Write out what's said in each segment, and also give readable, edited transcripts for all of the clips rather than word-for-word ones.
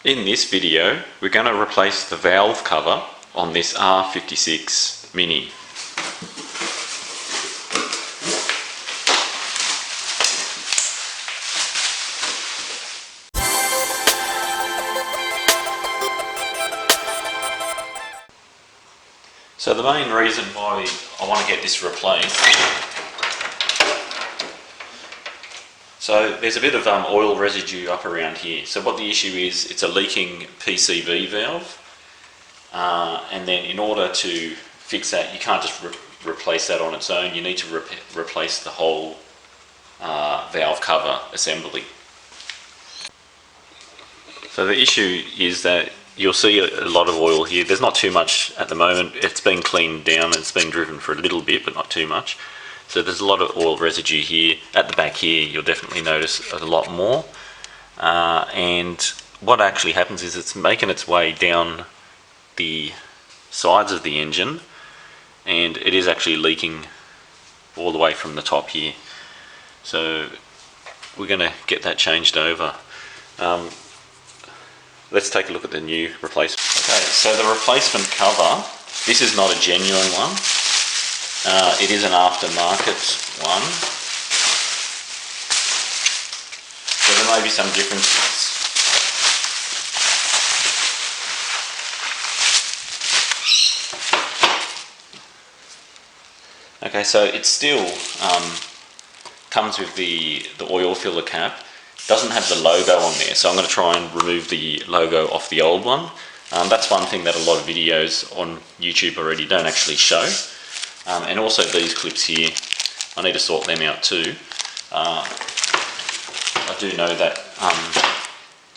In this video, we're going to replace the valve cover on this R56 Mini. So the main reason why I want to get this replaced, so there's a bit of oil residue up around here. So what the issue is, it's a leaking PCV valve, and then in order to fix that, you can't just replace that on its own. You need to replace the whole valve cover assembly. So the issue is that you'll see a lot of oil here. There's not too much at the moment. It's been cleaned down. It's been driven for a little bit, but not too much. So there's a lot of oil residue here. At the back here, you'll definitely notice a lot more. And what actually happens is it's making its way down the sides of the engine, and it is actually leaking all the way from the top here. So we're going to get that changed over. Let's take a look at the new replacement. Okay, so the replacement cover, this is not a genuine one. It is an aftermarket one. So there may be some differences. Okay, so it still comes with the oil filler cap. Doesn't have the logo on there, so I'm going to try and remove the logo off the old one. That's one thing that a lot of videos on YouTube already don't actually show. And also these clips here, I need to sort them out too. I do know that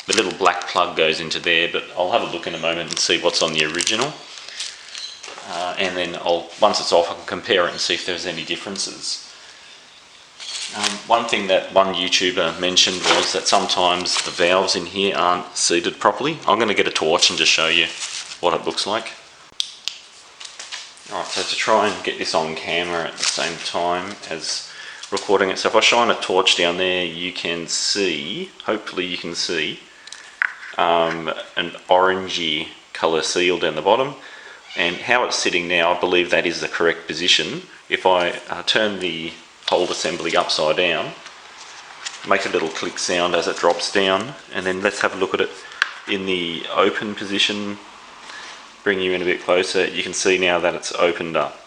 the little black plug goes into there, but I'll have a look in a moment and see what's on the original. And then once it's off, I can compare it and see if there's any differences. One thing that one YouTuber mentioned was that sometimes the valves in here aren't seated properly. I'm going to get a torch and just show you what it looks like. Alright, so to try and get this on camera at the same time as recording it, so if I shine a torch down there, you can see, hopefully you can see, an orangey colour seal down the bottom. And how it's sitting now, I believe that is the correct position. If I turn the whole assembly upside down, make a little click sound as it drops down, and then let's have a look at it in the open position. Bring you in a bit closer. You can see now that it's opened up.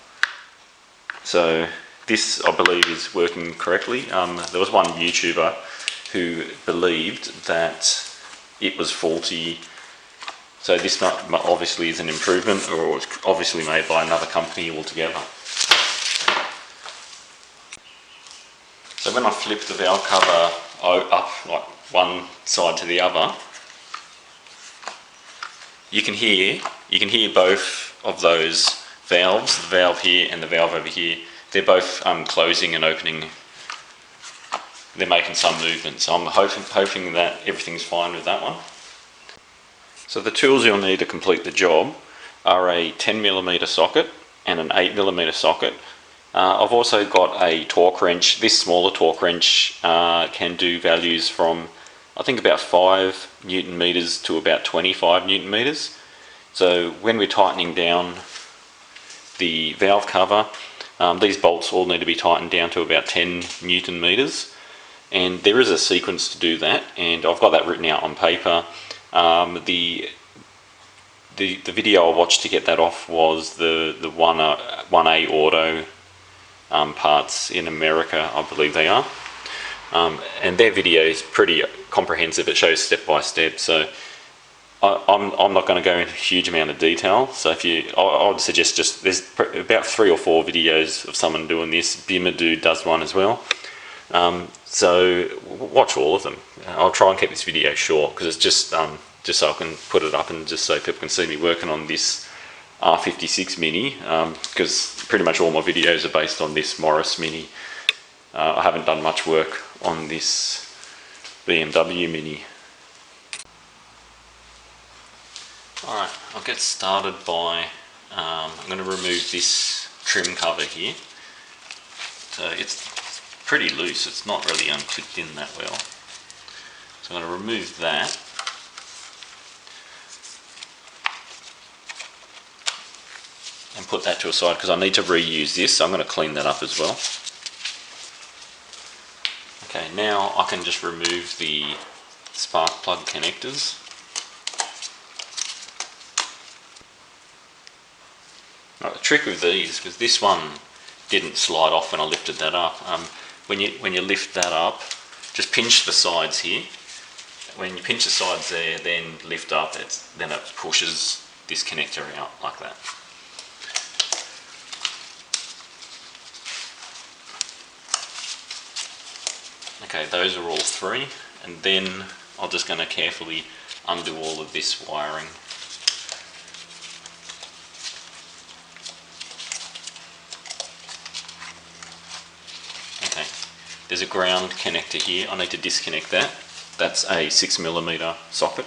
So this, I believe, is working correctly. There was one YouTuber who believed that it was faulty. So this obviously is an improvement, or it's obviously made by another company altogether. So when I flip the valve cover up like one side to the other, you can hear both of those valves, the valve here and the valve over here. They're both closing and opening. They're making some movement, so I'm hoping that everything's fine with that one. So the tools you'll need to complete the job are a 10mm socket and an 8mm socket. I've also got a torque wrench. This smaller torque wrench can do values from, I think, about 5 Newton meters to about 25 Newton meters. So when we're tightening down the valve cover, these bolts all need to be tightened down to about 10 Newton meters. And there is a sequence to do that, and I've got that written out on paper. The video I watched to get that off was the 1A Auto parts in America, I believe they are, and their video is pretty comprehensive. It shows step by step, so I'm not going to go into a huge amount of detail. So I would suggest there's about 3 or 4 videos of someone doing this. BMW does one as well, so watch all of them. I'll try and keep this video short because it's just so I can put it up and just so people can see me working on this R56 Mini, because pretty much all my videos are based on this Morris Mini. I haven't done much work on this BMW Mini. Alright, I'll get started by, I'm going to remove this trim cover here. So it's pretty loose, it's not really unclipped in that well. So I'm going to remove that. and put that to a side because I need to reuse this, so I'm going to clean that up as well. Okay, now I can just remove the spark plug connectors. Right, the trick with these, because this one didn't slide off when I lifted that up, when you lift that up, just pinch the sides here. When you pinch the sides there, then lift up, then it pushes this connector out like that. Okay, those are all three, and then I'm just going to carefully undo all of this wiring. Okay, there's a ground connector here. I need to disconnect that. That's a 6mm socket.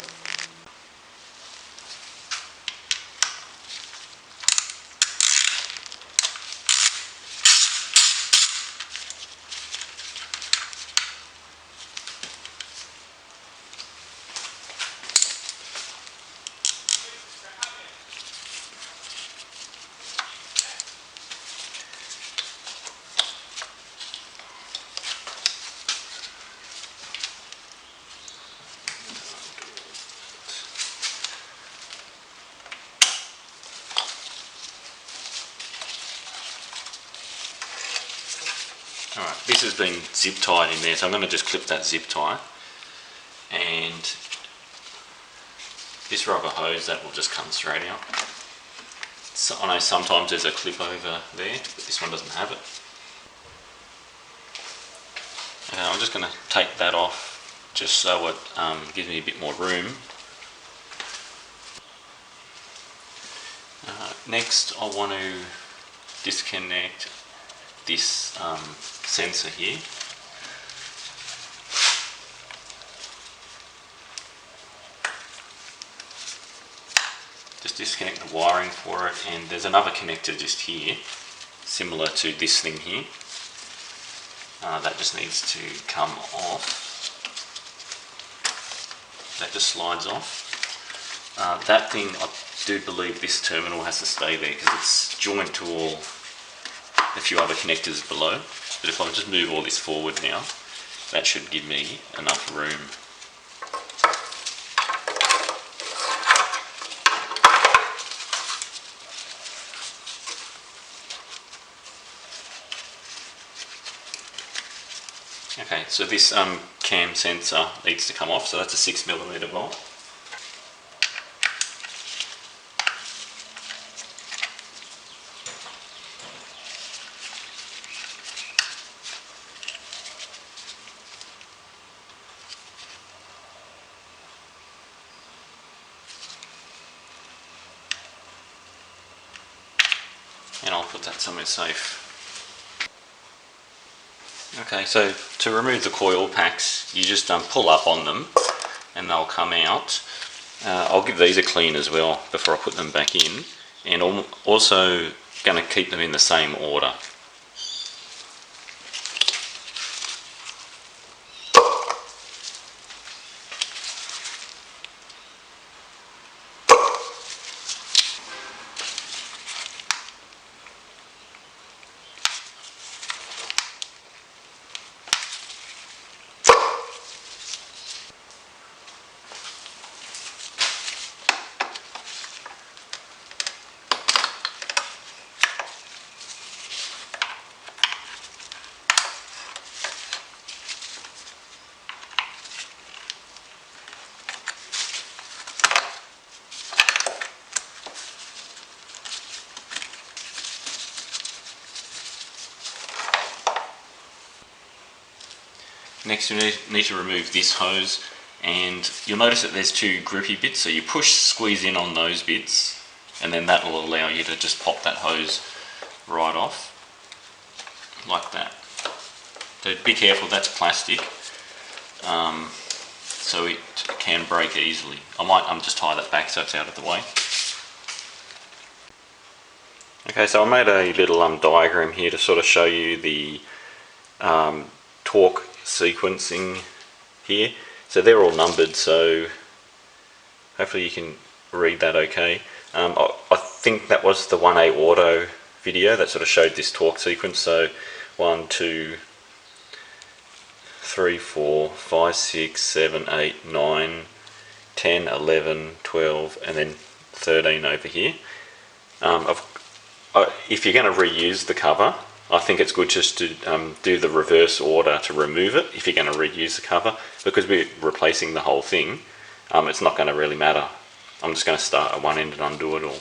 Alright, this has been zip tied in there, so I'm going to just clip that zip tie, and this rubber hose, that will just come straight out. So I know sometimes there's a clip over there, but this one doesn't have it. Okay, I'm just going to take that off just so it gives me a bit more room. Next I want to disconnect this sensor here. Just disconnect the wiring for it, and there's another connector just here, similar to this thing here. That just needs to come off. That just slides off. That thing, I do believe this terminal has to stay there because it's joined to a few other connectors below. But if I just move all this forward now, that should give me enough room. Okay, so this cam sensor needs to come off, so that's a 6mm bolt. And I'll put that somewhere safe. Okay, so to remove the coil packs, you just pull up on them and they'll come out. I'll give these a clean as well before I put them back in, and I'm also going to keep them in the same order. Next you need to remove this hose, and you'll notice that there's two grippy bits, so you squeeze in on those bits, and then that will allow you to just pop that hose right off, like that. So be careful, that's plastic, so it can break easily. I might just tie that back so it's out of the way. Okay, so I made a little diagram here to sort of show you the torque sequencing here. So they're all numbered, so hopefully you can read that okay. I think that was the 1A Auto video that sort of showed this torque sequence. So 1, 2, 3, 4, 5, 6, 7, 8, 9, 10, 11, 12, and then 13 over here. If you're going to reuse the cover, I think it's good just to do the reverse order to remove it if you're going to reuse the cover, because we're replacing the whole thing. It's not going to really matter. I'm just going to start at one end and undo it all.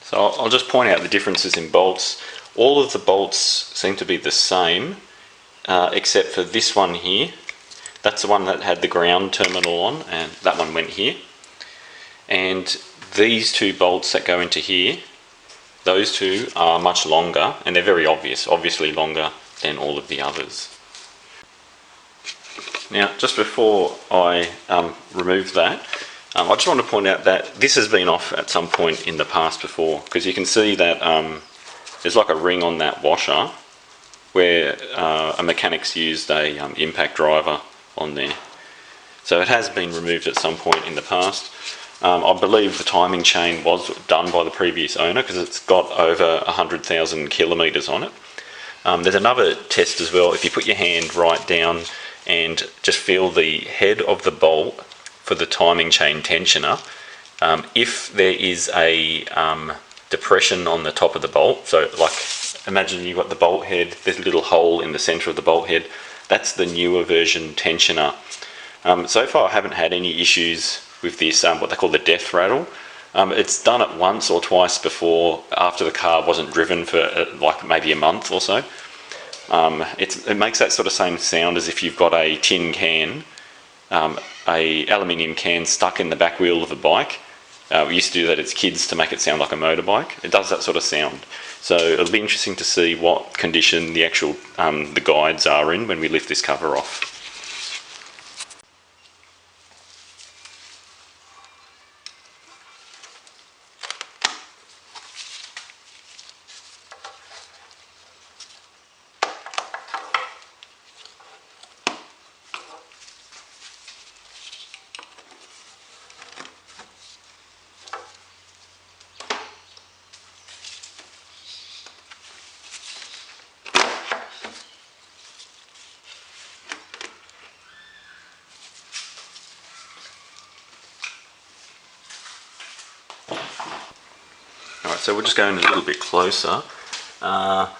So I'll just point out the differences in bolts. All of the bolts seem to be the same, except for this one here. That's the one that had the ground terminal on, and that one went here. And these two bolts that go into here, those two are much longer, and they're very obviously longer than all of the others. Now, just before I remove that, I just want to point out that this has been off at some point in the past before, because you can see that there's like a ring on that washer where a mechanic's used a impact driver on there. So it has been removed at some point in the past. I believe the timing chain was done by the previous owner because it's got over 100,000 kilometres on it. There's another test as well. If you put your hand right down and just feel the head of the bolt for the timing chain tensioner, if there is a depression on the top of the bolt, so like imagine you've got the bolt head, there's a little hole in the centre of the bolt head, that's the newer version tensioner. So far I haven't had any issues with this, what they call the death rattle. It's done it once or twice before after the car wasn't driven for like maybe a month or so. It makes that sort of same sound as if you've got a tin can, a aluminium can stuck in the back wheel of a bike. We used to do that as kids to make it sound like a motorbike. It does that sort of sound. So it'll be interesting to see what condition the actual the guides are in when we lift this cover off. Alright, so we're just going a little bit closer. That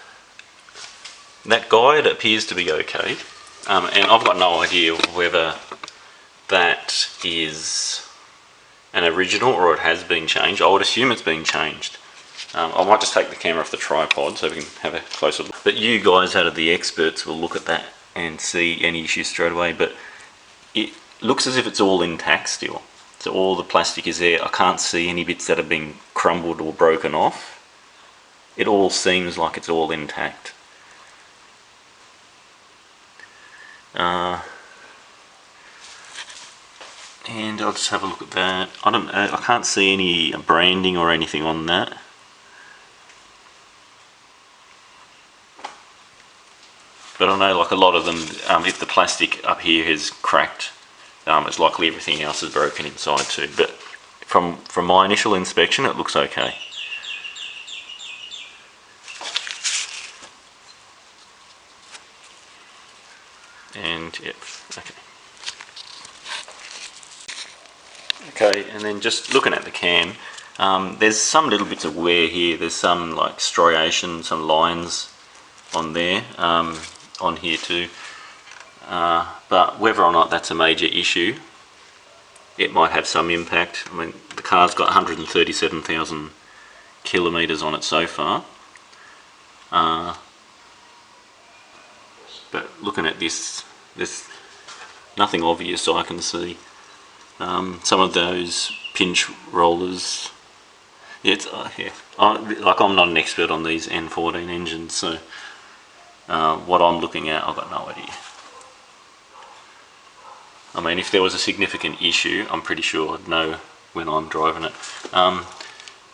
guide appears to be okay, and I've got no idea whether that is an original or it has been changed. I would assume it's been changed. I might just take the camera off the tripod so we can have a closer look. But you guys out of the experts will look at that and see any issues straight away, but it looks as if it's all intact still. So all the plastic is there. I can't see any bits that have been crumbled or broken off. It all seems like it's all intact. And I'll just have a look at that. I can't see any branding or anything on that. But I know like a lot of them, if the plastic up here has cracked, it's likely everything else is broken inside too. But from my initial inspection, it looks okay. And yep, okay. Okay, and then just looking at the can, there's some little bits of wear here. There's some like striation, some lines on there, on here too. But whether or not that's a major issue, it might have some impact. I mean, the car's got 137,000 kilometres on it so far. But looking at this, there's nothing obvious I can see. Some of those pinch rollers, it's yeah. Like I'm not an expert on these N14 engines, so what I'm looking at, I've got no idea. I mean, if there was a significant issue, I'm pretty sure I'd know when I'm driving it.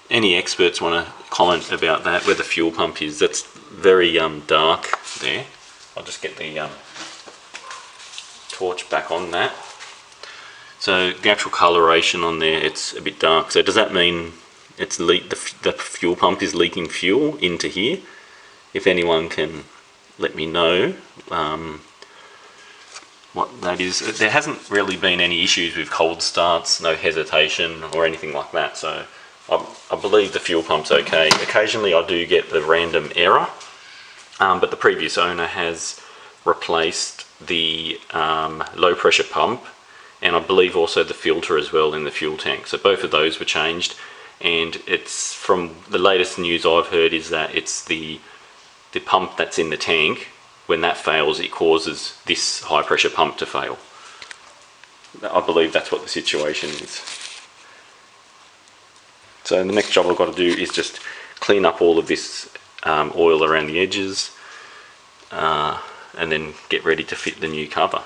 Any experts want to comment about that, where the fuel pump is? That's very dark there. I'll just get the torch back on that. So the actual coloration on there, it's a bit dark. So does that mean it's the fuel pump is leaking fuel into here? If anyone can let me know what that is. There hasn't really been any issues with cold starts, no hesitation or anything like that. So I believe the fuel pump's okay. Occasionally I do get the random error, but the previous owner has replaced the low pressure pump, and I believe also the filter as well in the fuel tank. So both of those were changed, and it's, from the latest news I've heard, is that it's the pump that's in the tank. When that fails, it causes this high pressure pump to fail. I believe that's what the situation is. So the next job I've got to do is just clean up all of this oil around the edges, and then get ready to fit the new cover.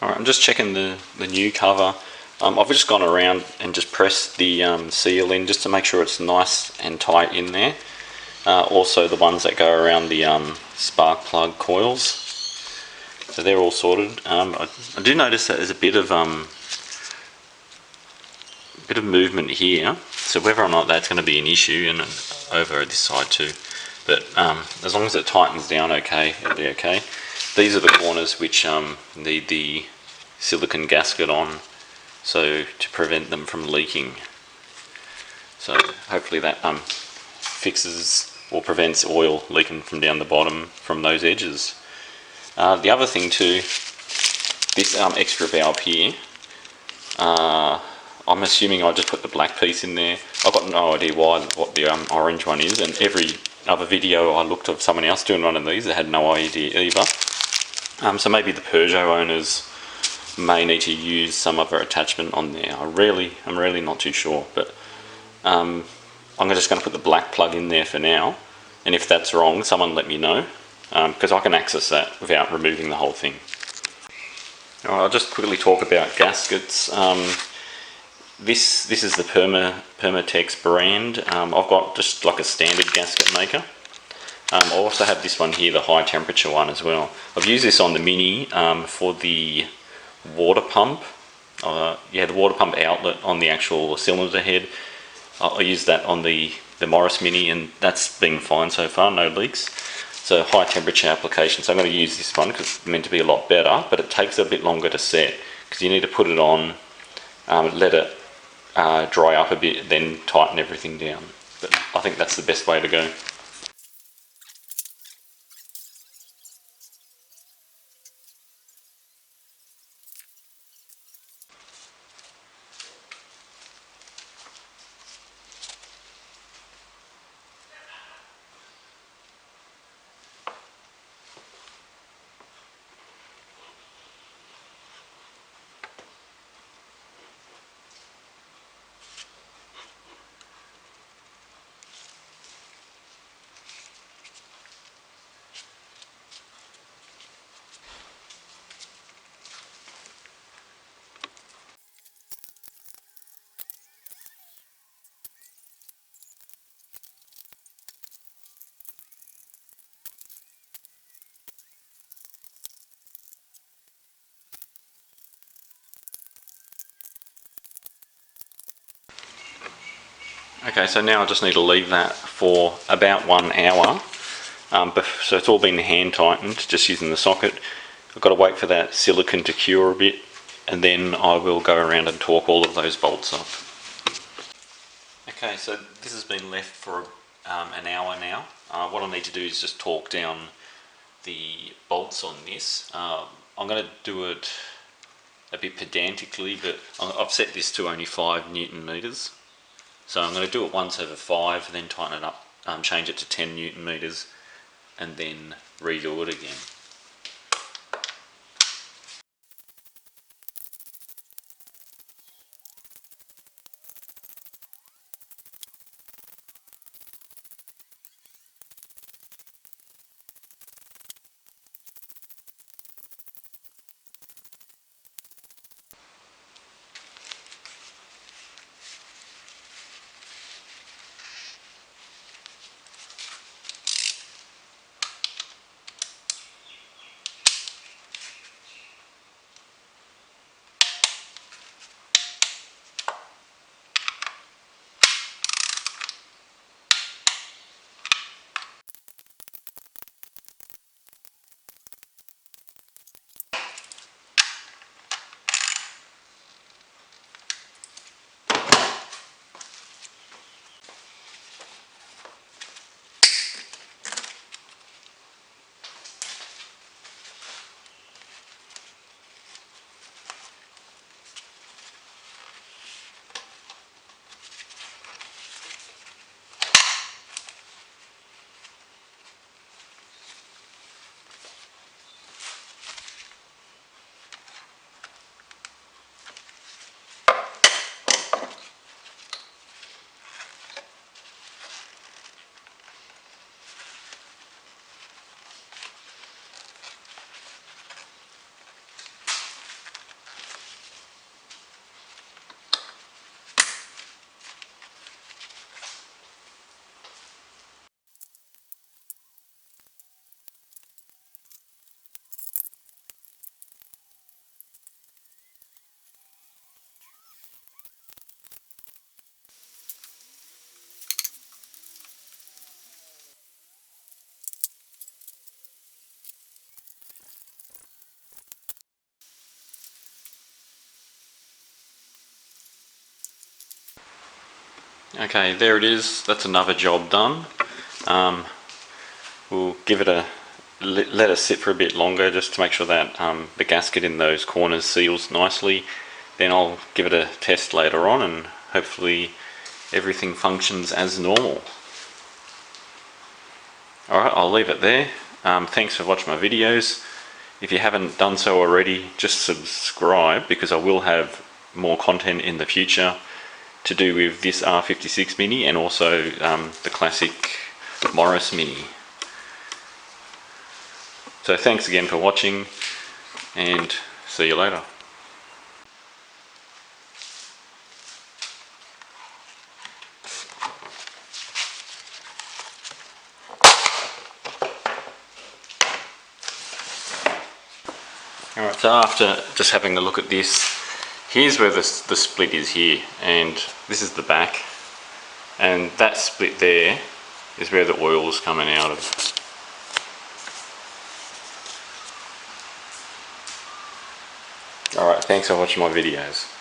Alright, I'm just checking the new cover. I've just gone around and just pressed the seal in just to make sure it's nice and tight in there. Also the ones that go around the spark plug coils. So they're all sorted. I do notice that there's a bit of movement here. So whether or not that's going to be an issue, and over this side too. But as long as it tightens down okay, it'll be okay. These are the corners which need the silicone gasket on, so to prevent them from leaking. So hopefully that fixes or prevents oil leaking from down the bottom from those edges. The other thing too, this extra valve here, I'm assuming I just put the black piece in there. I've got no idea what the orange one is, and every other video I looked of someone else doing one of these, they had no idea either. So maybe the Peugeot owners may need to use some other attachment on there. I'm really not too sure, but I'm just going to put the black plug in there for now, and if that's wrong, someone let me know, because I can access that without removing the whole thing. Alright, I'll just quickly talk about gaskets. This is the Permatex brand. I've got just like a standard gasket maker. I also have this one here, the high temperature one as well. I've used this on the Mini for the water pump. The water pump outlet on the actual cylinder head. I used that on the Morris Mini, and that's been fine so far, no leaks. So high temperature application. So I'm going to use this one because it's meant to be a lot better, but it takes a bit longer to set because you need to put it on, let it dry up a bit, then tighten everything down. But I think that's the best way to go. Okay, so now I just need to leave that for about 1 hour. So it's all been hand tightened, just using the socket. I've got to wait for that silicone to cure a bit, and then I will go around and torque all of those bolts up. Okay, so this has been left for an hour now. What I need to do is just torque down the bolts on this. I'm going to do it a bit pedantically, but I've set this to only 5 Newton meters. So I'm going to do it once over 5, then tighten it up, change it to 10 Newton meters, and then redo it again. Okay, there it is. That's another job done. We'll give it a let it sit for a bit longer just to make sure that the gasket in those corners seals nicely. Then I'll give it a test later on, and hopefully everything functions as normal. Alright, I'll leave it there. Thanks for watching my videos. If you haven't done so already, just subscribe, because I will have more content in the future to do with this R56 Mini and also the classic Morris Mini. So thanks again for watching, and see you later. Alright, so after just having a look at this, here's where the split is here, and this is the back, and that split there is where the oil's coming out of. Alright, thanks for watching my videos.